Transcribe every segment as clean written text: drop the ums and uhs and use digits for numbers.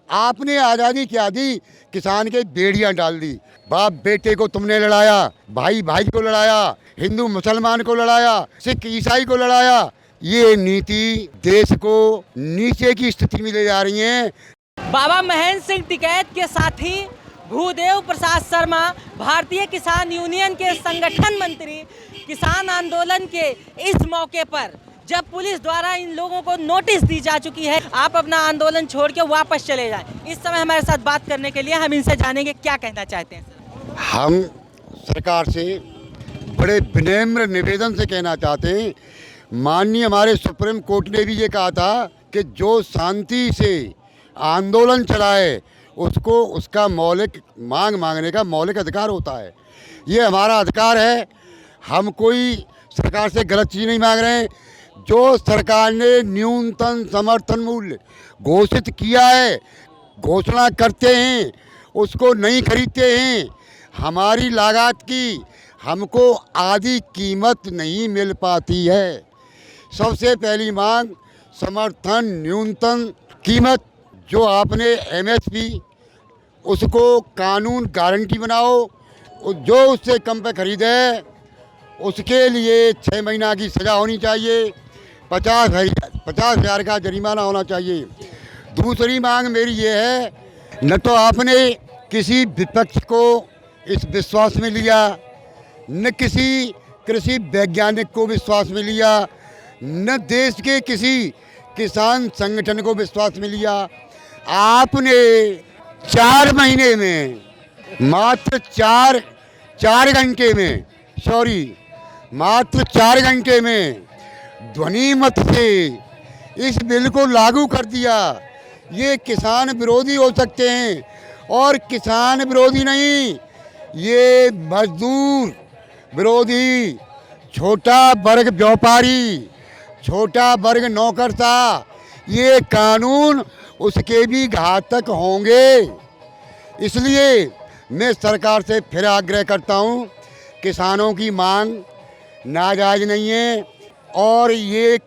आपने आज़ादी क्या दी? किसान के बेड़ियां डाल दी। बाप बेटे को तुमने लड़ाया, भाई भाई को लड़ाया, हिंदू मुसलमान को लड़ाया, सिख ईसाई को लड़ाया। ये नीति देश को नीचे की स्थिति में ले जा रही है। बाबा महेंद्र सिंह टिकैत के साथी भूदेव प्रसाद शर्मा, भारतीय किसान यूनियन के संगठन मंत्री, किसान आंदोलन के इस मौके पर जब पुलिस द्वारा इन लोगों को नोटिस दी जा चुकी है, आप अपना आंदोलन छोड़ के वापस चले जाएं। इस समय हमारे साथ बात करने के लिए हम इनसे जानेंगे क्या कहना चाहते हैं। हम सरकार से बड़े विनम्र निवेदन से कहना चाहते हैं, माननीय हमारे सुप्रीम कोर्ट ने भी ये कहा था कि जो शांति से आंदोलन चलाए उसको उसका मौलिक मांग मांगने का मौलिक अधिकार होता है। ये हमारा अधिकार है। हम कोई सरकार से गलत चीज़ नहीं मांग रहे हैं। जो सरकार ने न्यूनतम समर्थन मूल्य घोषित किया है, घोषणा करते हैं, उसको नहीं खरीदते हैं। हमारी लागत की हमको आधी कीमत नहीं मिल पाती है। सबसे पहली मांग समर्थन न्यूनतम कीमत, जो आपने एमएसपी उसको कानून गारंटी बनाओ। जो उससे कम पे खरीदे उसके लिए 6 महीना की सज़ा होनी चाहिए, 50,000 का जरिमाना होना चाहिए। दूसरी मांग मेरी ये है, न तो आपने किसी विपक्ष को इस विश्वास में लिया, न किसी कृषि वैज्ञानिक को विश्वास में लिया, न देश के किसी किसान संगठन को विश्वास में लिया। आपने 4 महीने में मात्र 4 घंटे में मात्र 4 घंटे में ध्वनि मत से इस बिल को लागू कर दिया। ये किसान विरोधी हो सकते हैं और किसान विरोधी नहीं, ये मजदूर विरोधी, छोटा वर्ग व्यापारी, छोटा वर्ग नौकर था, ये कानून उसके भी घातक होंगे। इसलिए मैं सरकार से फिर आग्रह करता हूँ, किसानों की मांग नाजायज़ नहीं है और ये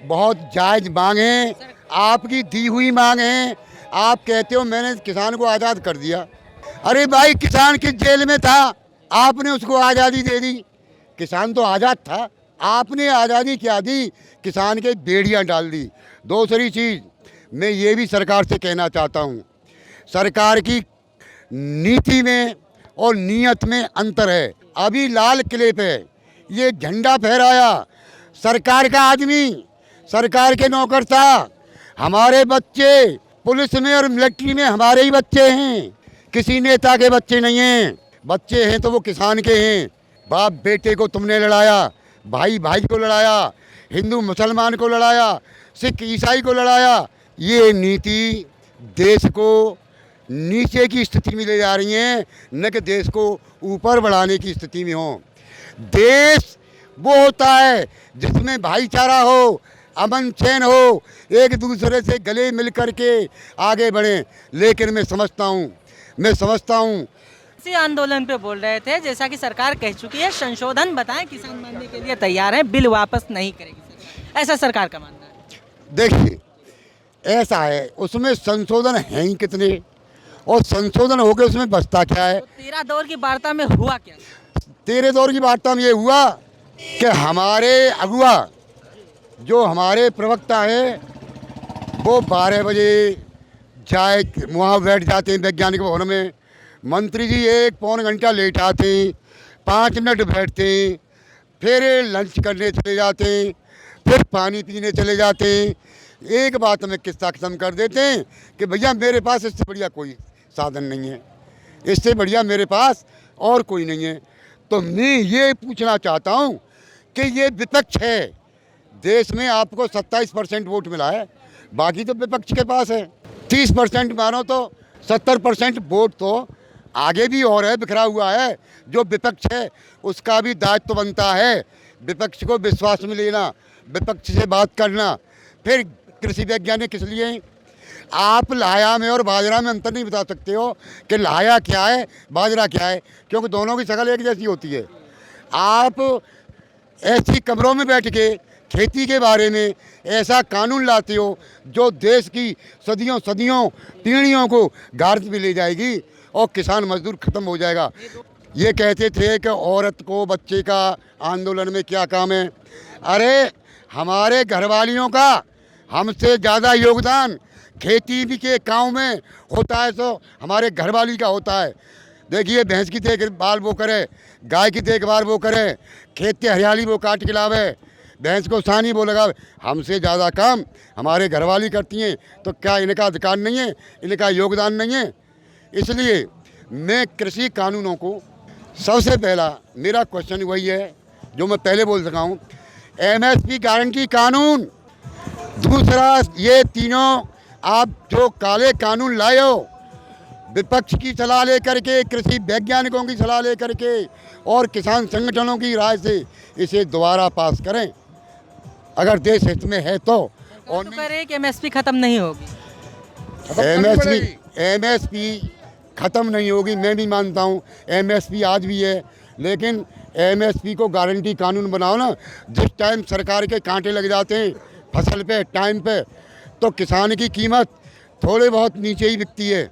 बहुत जायज़ मांग है, आपकी दी हुई मांग है। आप कहते हो मैंने किसान को आज़ाद कर दिया। अरे भाई, किसान किस जेल में था? आपने उसको आज़ादी दे दी। किसान तो आज़ाद था, आपने आज़ादी क्या दी? किसान के बेड़ियां डाल दी। दूसरी चीज़ मैं ये भी सरकार से कहना चाहता हूँ, सरकार की नीति में और नीयत में अंतर है। अभी लाल किले पे ये झंडा फहराया, सरकार का आदमी, सरकार के नौकर था। हमारे बच्चे पुलिस में और मिलिट्री में हमारे ही बच्चे हैं, किसी नेता के बच्चे नहीं हैं। बच्चे हैं तो वो किसान के हैं। बाप बेटे को तुमने लड़ाया, भाई भाई को लड़ाया, हिंदू मुसलमान को लड़ाया, सिख ईसाई को लड़ाया। ये नीति देश को नीचे की स्थिति में ले जा रही हैं, न कि देश को ऊपर बढ़ाने की स्थिति में हो। देश वो होता है जिसमें भाईचारा हो, अमन चैन हो, एक दूसरे से गले मिल कर के आगे बढ़ें। लेकिन मैं समझता हूँ इसी आंदोलन पे बोल रहे थे, जैसा कि सरकार कह चुकी है संशोधन बताएं, किसान मानने के लिए तैयार हैं, बिल वापस नहीं करेगी, ऐसा सरकार का मानना है। देखिए, ऐसा है, उसमें संशोधन हैं ही कितने, और संशोधन हो गए उसमें बचता क्या है? तो 13 दौर की वार्ता में हुआ क्या? 13 दौर की वार्ता में ये हुआ कि हमारे अगुआ, जो हमारे प्रवक्ता हैं, वो 12 बजे जाए वहाँ बैठ जाते हैं वैज्ञानिक भवन में। मंत्री जी 1-पौन घंटा लेट आते हैं, 5 मिनट बैठते हैं, फिर लंच करने चले जाते हैं, फिर पानी पीने चले जाते हैं। एक बात में किस्सा ख़त्म कर देते हैं कि भैया मेरे पास इससे बढ़िया कोई साधन नहीं है, इससे बढ़िया मेरे पास और कोई नहीं है। तो मैं ये पूछना चाहता हूँ कि ये विपक्ष है, देश में आपको 27% वोट मिला है, बाकी तो विपक्ष के पास है। 30% मानो तो 70% वोट तो आगे भी और है, बिखरा हुआ है। जो विपक्ष है उसका भी दायित्व तो बनता है विपक्ष को विश्वास में लेना, विपक्ष से बात करना। फिर कृषि वैज्ञानिक किस लिए हैं? आप लाया में और बाजरा में अंतर नहीं बता सकते हो कि लाया क्या है, बाजरा क्या है, क्योंकि दोनों की शक्ल एक जैसी होती है। आप ऐसी कमरों में बैठ के खेती के बारे में ऐसा कानून लाते हो जो देश की सदियों सदियों पीढ़ियों को गारत में ले जाएगी और किसान मजदूर ख़त्म हो जाएगा। ये कहते थे कि औरत को बच्चे का आंदोलन में क्या काम है। अरे हमारे घरवालियों का हमसे ज़्यादा योगदान खेती भी के काम में होता है, तो हमारे घरवाली का होता है। देखिए भैंस की देखभाल वो करे, गाय की देखभाल वो करे, खेत की हरियाली वो काट के लावे, भैंस को सानी वो लगावे। हमसे ज़्यादा काम हमारे घरवाली करती हैं, तो क्या इनका अधिकार नहीं है, इनका योगदान नहीं है? इसलिए मैं कृषि कानूनों को सबसे पहला मेरा क्वेश्चन वही है जो मैं पहले बोल सका हूँ, एमएसपी गारंटी कानून। दूसरा ये तीनों आप जो काले कानून लाए हो, विपक्ष की सलाह लेकर के, कृषि वैज्ञानिकों की सलाह लेकर के और किसान संगठनों की राय से इसे दोबारा पास करें अगर देश हित में है तो। और करें कि एमएसपी खत्म नहीं होगी। एमएसपी ख़त्म नहीं होगी, मैं भी मानता हूँ एमएसपी आज भी है, लेकिन एमएसपी को गारंटी कानून बनाओ ना। जिस टाइम सरकार के कांटे लग जाते हैं फसल पे टाइम पे, तो किसान की कीमत थोड़े बहुत नीचे ही बिकती है,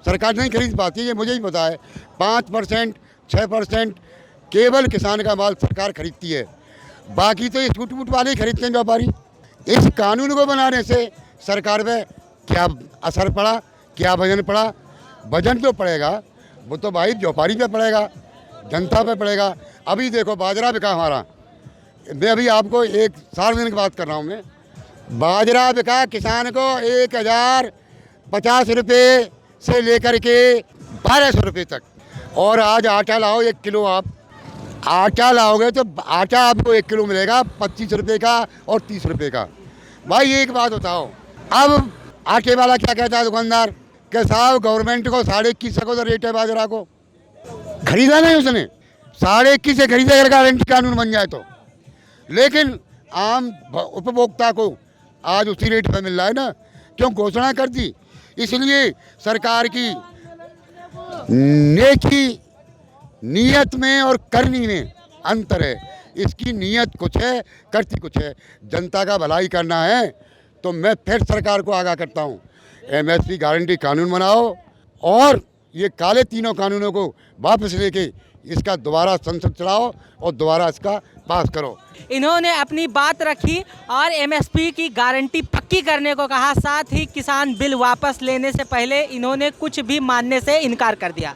सरकार नहीं खरीद पाती, ये मुझे ही पता है। 5% 6% केवल किसान का माल सरकार खरीदती है, बाकी तो ये छूट वूट वाले ही खरीदते हैं व्यापारी। इस कानून को बनाने से सरकार पे क्या असर पड़ा, क्या वजन पड़ा? वजन जो पड़ेगा वो तो भाई व्यापारी पे पड़ेगा, जनता पे पड़ेगा। अभी देखो बाजरा बिका हमारा, मैं अभी आपको एक सार्वजनिक बात कर रहा हूँ, मैं बाजरा बिका किसान को 1050 रुपये से लेकर के 1200 रुपये तक। और आज आटा लाओ 1 किलो, आप आटा लाओगे तो आटा आपको 1 किलो मिलेगा 25 रुपये का और 30 रुपये का। भाई एक बात बताओ, अब आटे वाला क्या कहता है दुकानदार कि साहब गवर्नमेंट को 21.5 का रेट है बाजरा को, खरीदा नहीं उसने, 21.5 से खरीदा अगर गारंटी कानून बन जाए तो। लेकिन आम उपभोक्ता को आज उसी रेट पर मिल रहा है ना, क्यों? घोषणा कर दी। इसलिए सरकार की नेकी नीयत में और करनी में अंतर है। इसकी नीयत कुछ है, करती कुछ है। जनता का भलाई करना है तो मैं फिर सरकार को आगाह करता हूँ, एमएसपी गारंटी कानून बनाओ और ये काले तीनों कानूनों को वापस लेके इसका दोबारा संसद चलाओ और दोबारा इसका पास करो। इन्होंने अपनी बात रखी और एमएसपी की गारंटी पक्की करने को कहा, साथ ही किसान बिल वापस लेने से पहले इन्होंने कुछ भी मानने से इनकार कर दिया।